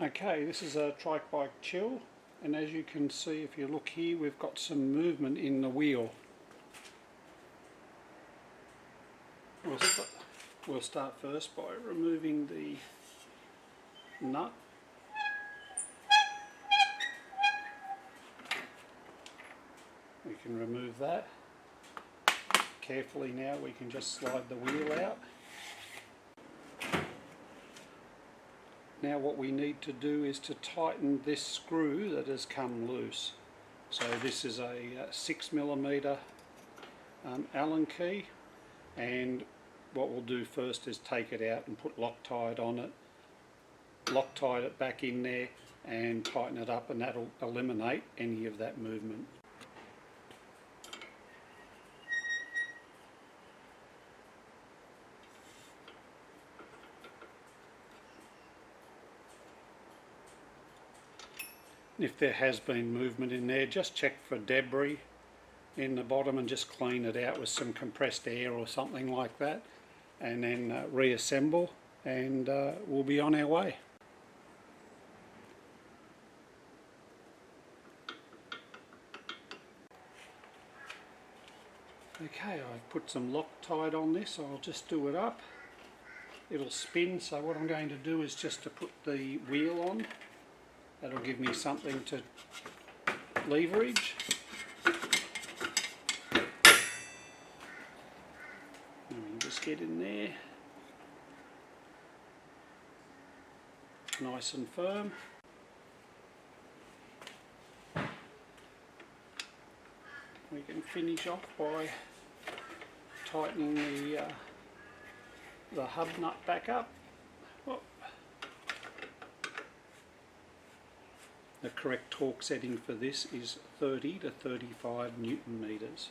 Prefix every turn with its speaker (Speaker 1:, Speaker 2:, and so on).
Speaker 1: Okay, this is a Trike Bike Chill, and as you can see, if you look here, we've got some movement in the wheel. We'll start first by removing the nut. We can remove that. Carefully now we can just slide the wheel out. Now what we need to do is to tighten this screw that has come loose. So this is a 6mm Allen key, and what we'll do first is take it out and put Loctite on it, Loctite it back in there and tighten it up, and that'll eliminate any of that movement. If there has been movement in there, just check for debris in the bottom and just clean it out with some compressed air or something like that, and then reassemble, and we'll be on our way. Okay, I've put some Loctite on this. I'll just do it up. It'll spin, so what I'm going to do is just to put the wheel on. That'll give me something to leverage. And we just get in there, nice and firm. We can finish off by tightening the hub nut back up. Whoop. The correct torque setting for this is 30 to 35 Newton meters.